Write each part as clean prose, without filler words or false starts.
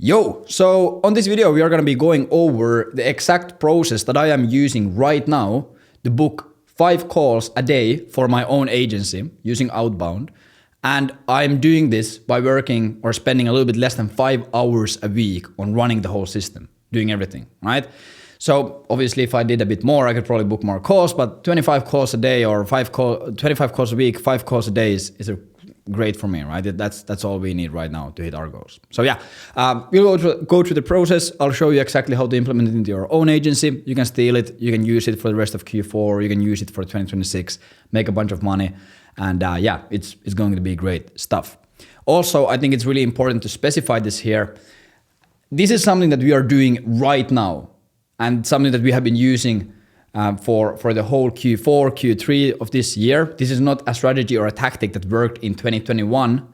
Yo, so on this video we are going to be going over the exact process that I am using right now to book 5 calls a day for my own agency using Outbound. And I'm doing this by working or spending a little bit less than 5 hours a week on running the whole system, doing everything, right? So obviously if I did a bit more, I could probably book more calls, but 25 calls a day or 25 calls a week, 5 calls a day is great for me, right? That's all we need right now to hit our goals. So yeah, we'll go through the process. I'll show you exactly how to implement it into your own agency. You can steal it, you can use it for the rest of Q4, you can use it for 2026, make a bunch of money. And yeah, it's going to be great stuff. Also, I think it's really important to specify this here. This is something that we are doing right now and something that we have been using for the whole Q4, Q3 of this year. This is not a strategy or a tactic that worked in 2021,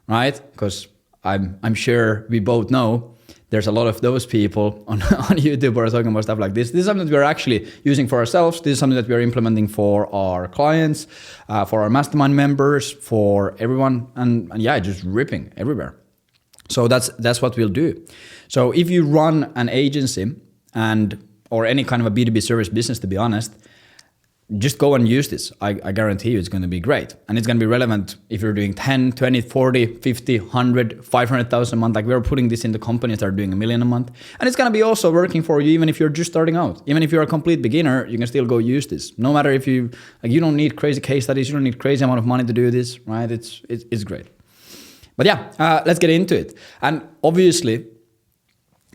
right? Because I'm sure we both know there's a lot of those people on YouTube who are talking about stuff like this. This is something that we're actually using for ourselves. This is something that we're implementing for our clients, for our mastermind members, for everyone. And yeah, just ripping everywhere. So that's what we'll do. So if you run an agency or any kind of a B2B service business, to be honest, just go and use this. I guarantee you it's going to be great. And it's going to be relevant if you're doing 10, 20, 40, 50, 100, 500,000 a month. Like we're putting this into companies that are doing $1 million a month. And it's going to be also working for you even if you're just starting out. Even if you're a complete beginner, you can still go use this. No matter if you don't need crazy case studies, you don't need crazy amount of money to do this, right? It's great. But yeah, let's get into it. And obviously,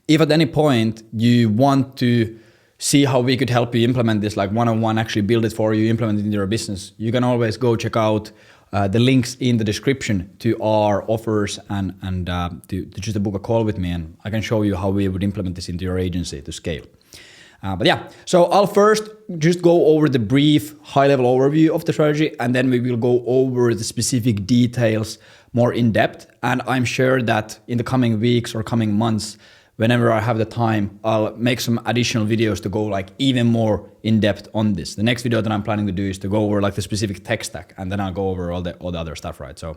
if at any point you want to see how we could help you implement this, like one-on-one, actually build it for you, implement it in your business, you can always go check out the links in the description to our offers and to just book a call with me, and I can show you how we would implement this into your agency to scale. But yeah, so I'll first just go over the brief high-level overview of the strategy, and then we will go over the specific details more in depth. And I'm sure that in the coming weeks or coming months, whenever I have the time, I'll make some additional videos to go like even more in depth on this. The next video that I'm planning to do is to go over like the specific tech stack, and then I'll go over all the other stuff, right? So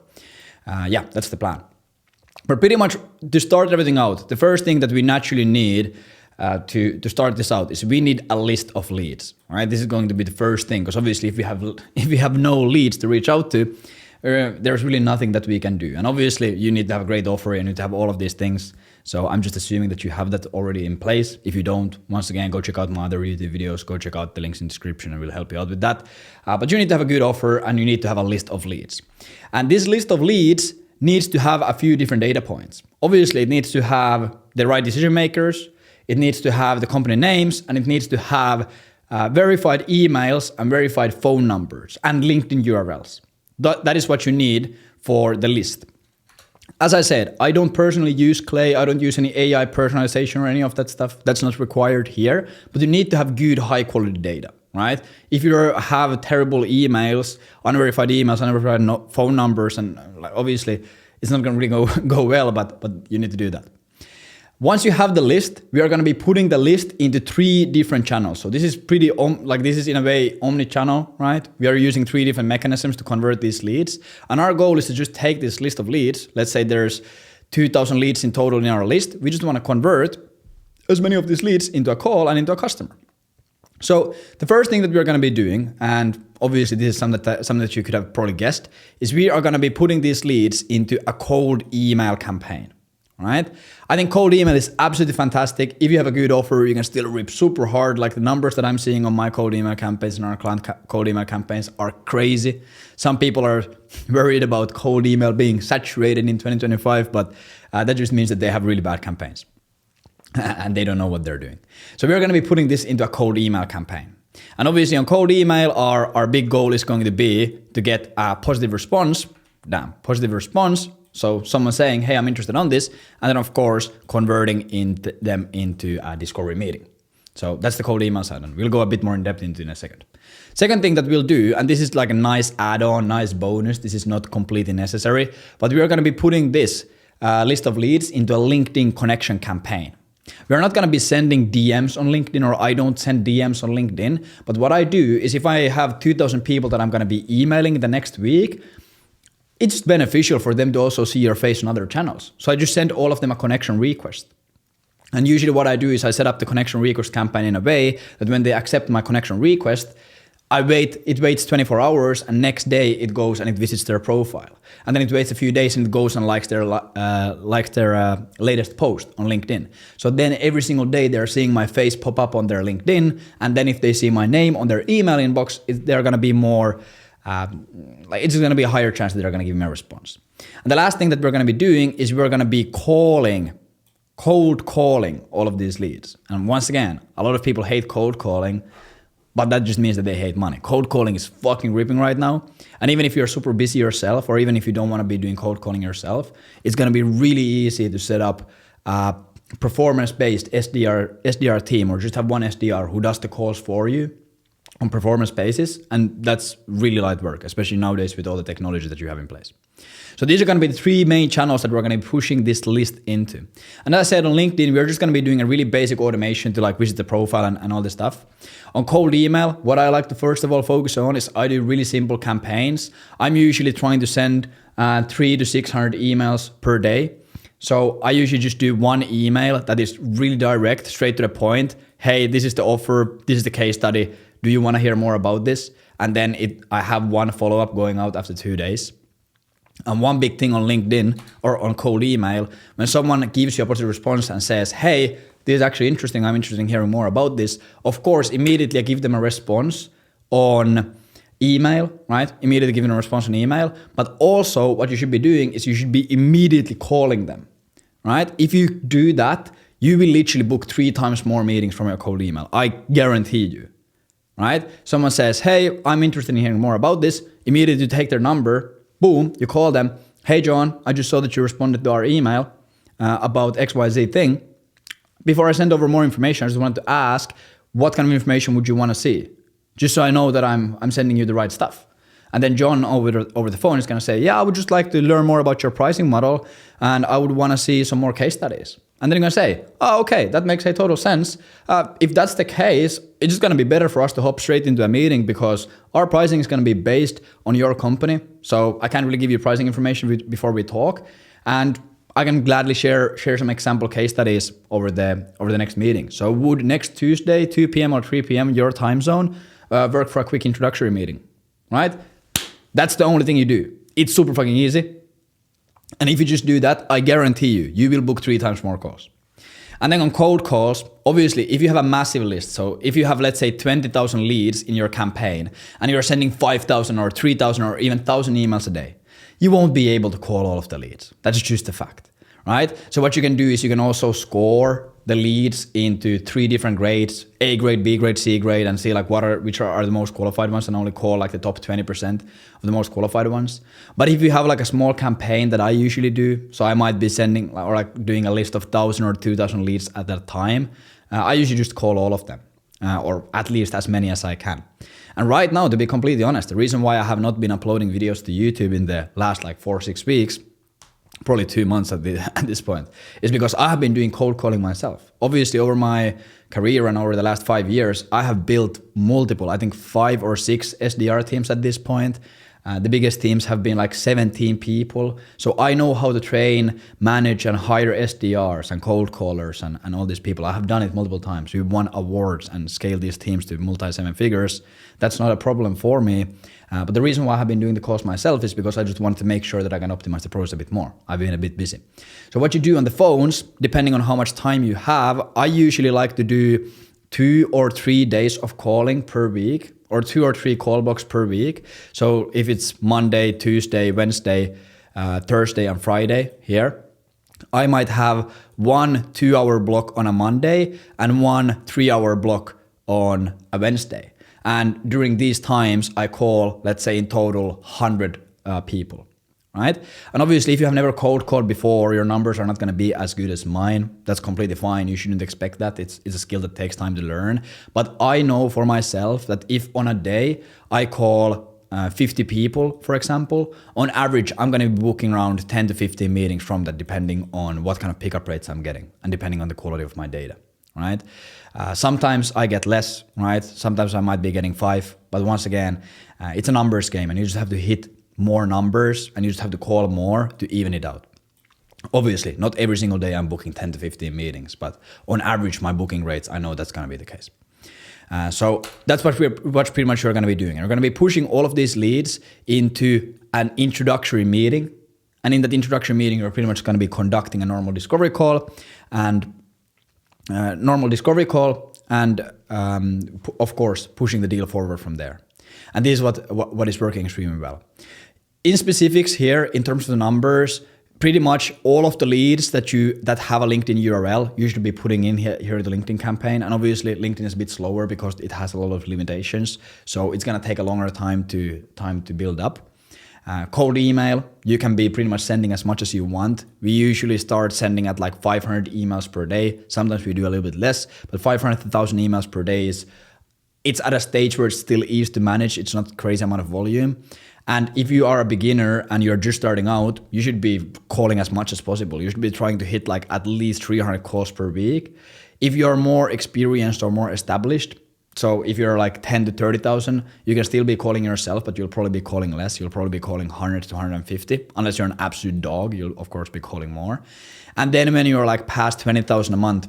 yeah, that's the plan. But pretty much to start everything out, the first thing that we naturally need to start this out is we need a list of leads, right? This is going to be the first thing, because obviously if we have no leads to reach out to, there's really nothing that we can do. And obviously you need to have a great offer, you need to have all of these things. So I'm just assuming that you have that already in place. If you don't, once again, go check out my other YouTube videos, go check out the links in the description, and we'll help you out with that. But you need to have a good offer, and you need to have a list of leads. And this list of leads needs to have a few different data points. Obviously, it needs to have the right decision makers, it needs to have the company names, and it needs to have verified emails and verified phone numbers and LinkedIn URLs. That is what you need for the list. As I said, I don't personally use Clay. I don't use any AI personalization or any of that stuff. That's not required here. But you need to have good, high quality data, right? If you have terrible emails, unverified emails, unverified phone numbers, and like, it's not going to really go well, but you need to do that. Once you have the list, we are going to be putting the list into 3 different channels. So this is this is in a way omni-channel, right? We are using 3 different mechanisms to convert these leads. And our goal is to just take this list of leads. Let's say there's 2,000 leads in total in our list. We just want to convert as many of these leads into a call and into a customer. So the first thing that we're going to be doing, and obviously this is something that you could have probably guessed, is we are going to be putting these leads into a cold email campaign. Right? I think cold email is absolutely fantastic. If you have a good offer, you can still rip super hard. Like the numbers that I'm seeing on my cold email campaigns and our client cold email campaigns are crazy. Some people are worried about cold email being saturated in 2025, but that just means that they have really bad campaigns and they don't know what they're doing. So we're going to be putting this into a cold email campaign. And obviously on cold email, our big goal is going to be to get a positive response. So someone saying, hey, I'm interested on this. And then of course, converting them into a discovery meeting. So that's the cold email side. And we'll go a bit more in depth into in a second. Second thing that we'll do, and this is like a nice add-on, nice bonus. This is not completely necessary, but we are going to be putting this list of leads into a LinkedIn connection campaign. We're not going to be sending DMs on LinkedIn, or I don't send DMs on LinkedIn. But what I do is if I have 2,000 people that I'm going to be emailing the next week, it's beneficial for them to also see your face on other channels. So I just send all of them a connection request. And usually what I do is I set up the connection request campaign in a way that when they accept my connection request, it waits 24 hours, and next day it goes and it visits their profile. And then it waits a few days and it goes and likes their latest post on LinkedIn. So then every single day they're seeing my face pop up on their LinkedIn. And then if they see my name on their email inbox, they're going to be more, it's going to be a higher chance that they're going to give me a response. And the last thing that we're going to be doing is we're going to be cold calling all of these leads. And once again, a lot of people hate cold calling, but that just means that they hate money. Cold calling is fucking ripping right now. And even if you're super busy yourself, or even if you don't want to be doing cold calling yourself, it's going to be really easy to set up a performance-based SDR team, or just have one SDR who does the calls for you on performance basis. And that's really light work, especially nowadays with all the technology that you have in place. So these are going to be the 3 main channels that we're going to be pushing this list into. And as I said, on LinkedIn, we're just going to be doing a really basic automation to like visit the profile and all this stuff. On cold email, what I like to first of all focus on is I do really simple campaigns. I'm usually trying to send 300 to 600 emails per day. So I usually just do one email that is really direct, straight to the point. Hey, this is the offer. This is the case study. Do you want to hear more about this? And then I have one follow-up going out after 2 days. And one big thing on LinkedIn or on cold email, when someone gives you a positive response and says, hey, this is actually interesting, I'm interested in hearing more about this, of course, immediately I give them a response on email, right? Immediately give them a response on email. But also what you should be doing is you should be immediately calling them, right? If you do that, you will literally book 3 times more meetings from your cold email. I guarantee you, right? Someone says, hey, I'm interested in hearing more about this. Immediately you take their number, boom, you call them. Hey, John, I just saw that you responded to our email about XYZ thing. Before I send over more information, I just wanted to ask, what kind of information would you want to see? Just so I know that I'm sending you the right stuff. And then John over the phone is going to say, yeah, I would just like to learn more about your pricing model, and I would want to see some more case studies. And then you're going to say, oh, okay, that makes a total sense. If that's the case, it's just going to be better for us to hop straight into a meeting, because our pricing is going to be based on your company. So I can't really give you pricing information before we talk. And I can gladly share some example case studies over the next meeting. So would next Tuesday, 2 p.m. or 3 p.m. your time zone work for a quick introductory meeting, right? That's the only thing you do. It's super fucking easy. And if you just do that, I guarantee you will book 3 times more calls. And then on cold calls, obviously, if you have a massive list, so if you have, let's say, 20,000 leads in your campaign and you're sending 5,000 or 3,000 or even 1,000 emails a day, you won't be able to call all of the leads. That's just a fact, right? So what you can do is you can also score the leads into 3 different grades, A grade, B grade, C grade, and see like which are the most qualified ones, and only call like the top 20% of the most qualified ones. But if you have like a small campaign that I usually do, so I might be sending or like doing a list of 1,000 or 2,000 leads at that time, I usually just call all of them, or at least as many as I can. And right now, to be completely honest, the reason why I have not been uploading videos to YouTube in the last like 4 or 6 weeks, probably 2 months at this point, is because I have been doing cold calling myself. Obviously, over my career and over the last 5 years, I have built multiple, I think 5 or 6 SDR teams at this point. The biggest teams have been like 17 people. So I know how to train, manage, and hire SDRs and cold callers and all these people. I have done it multiple times. We've won awards and scaled these teams to multi-7 figures. That's not a problem for me. But the reason why I have been doing the calls myself is because I just wanted to make sure that I can optimize the process a bit more. I've been a bit busy. So what you do on the phones, depending on how much time you have, I usually like to do 2 or 3 days of calling per week, or 2 or 3 call blocks per week. So if it's Monday, Tuesday, Wednesday, Thursday, and Friday here, I might have 1 2-hour block on a Monday and 1 3-hour block on a Wednesday. And during these times, I call, let's say in total, 100 people, right? And obviously, if you have never cold called before, your numbers are not going to be as good as mine. That's completely fine. You shouldn't expect that. It's a skill that takes time to learn. But I know for myself that if on a day I call 50 people, for example, on average, I'm going to be booking around 10 to 15 meetings from that, depending on what kind of pickup rates I'm getting and depending on the quality of my data, right? Sometimes I get less, right? Sometimes I might be getting 5, but once again, it's a numbers game and you just have to hit more numbers and you just have to call more to even it out. Obviously, not every single day I'm booking 10 to 15 meetings, but on average, my booking rates, I know that's going to be the case. So that's what pretty much we're going to be doing. And we're going to be pushing all of these leads into an introductory meeting. And in that introductory meeting, we're pretty much going to be conducting a normal discovery call and of course, pushing the deal forward from there. And this is what is working extremely well. In specifics here, in terms of the numbers, pretty much all of the leads that have a LinkedIn URL, you should be putting in here the LinkedIn campaign. And obviously LinkedIn is a bit slower because it has a lot of limitations. So it's gonna take a longer time to build up. Cold email, you can be pretty much sending as much as you want. We usually start sending at like 500 emails per day. Sometimes we do a little bit less, but 500,000 emails per day it's at a stage where it's still easy to manage. It's not crazy amount of volume. And if you are a beginner and you're just starting out, you should be calling as much as possible. You should be trying to hit like at least 300 calls per week. If you're more experienced or more established, so if you're like 10 to 30,000, you can still be calling yourself, but you'll probably be calling less. You'll probably be calling 100 to 150. Unless you're an absolute dog, you'll of course be calling more. And then when you're like past 20,000 a month,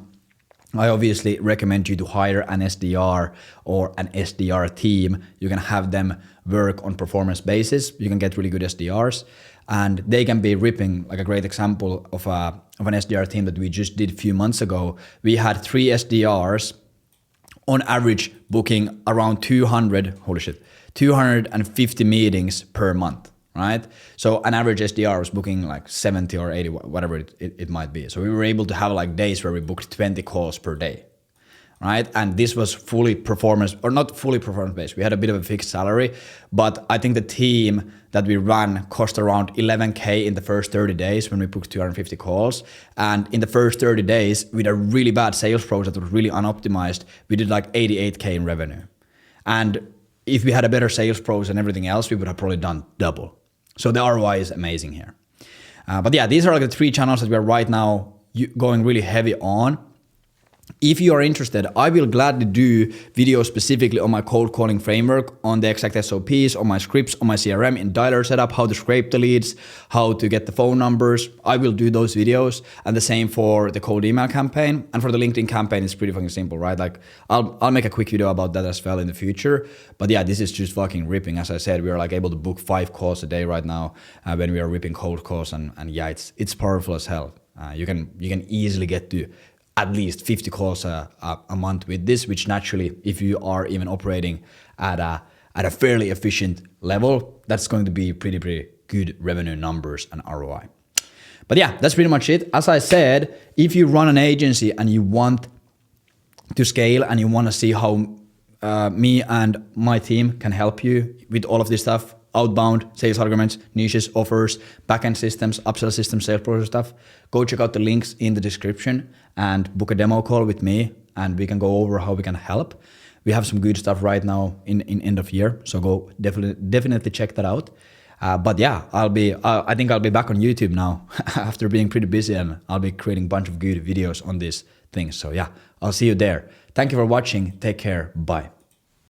I obviously recommend you to hire an SDR or an SDR team. You can have them work on performance basis. You can get really good SDRs and they can be ripping. Like a great example of an SDR team that we just did a few months ago. We had 3 SDRs on average booking around 250 meetings per month, right? So an average SDR was booking like 70 or 80, whatever it might be. So we were able to have like days where we booked 20 calls per day, right? And this was fully performance, or not fully performance based. We had a bit of a fixed salary, but I think the team that we ran cost around 11K in the first 30 days when we booked 250 calls. And in the first 30 days, with a really bad sales process that was really unoptimized, we did like 88K in revenue. And if we had a better sales process and everything else, we would have probably done double. So the ROI is amazing here. But yeah, these are like the 3 channels that we are right now going really heavy on. If you are interested, I will gladly do videos specifically on my cold calling framework, on the exact SOPs, on my scripts, on my CRM, in dialer setup, how to scrape the leads, how to get the phone numbers. I will do those videos, and the same for the cold email campaign. And for the LinkedIn campaign, it's pretty fucking simple, right? Like I'll make a quick video about that as well in the future. But yeah, this is just fucking ripping. As I said, we are like able to book 5 calls a day right now when we are ripping cold calls, and yeah, it's powerful as hell. You can easily get to at least 50 calls a month with this, which naturally, if you are even operating at a fairly efficient level, that's going to be pretty good revenue numbers and ROI. But yeah, that's pretty much it. As I said, if you run an agency and you want to scale and you want to see how me and my team can help you with all of this stuff, outbound, sales arguments, niches, offers, backend systems, upsell systems, sales process stuff, go check out the links in the description and book a demo call with me and we can go over how we can help. We have some good stuff right now in end of year, so go definitely check that out. But yeah, I think I'll be back on YouTube now after being pretty busy, and I'll be creating a bunch of good videos on these things. So yeah, I'll see you there. Thank you for watching. Take care. Bye.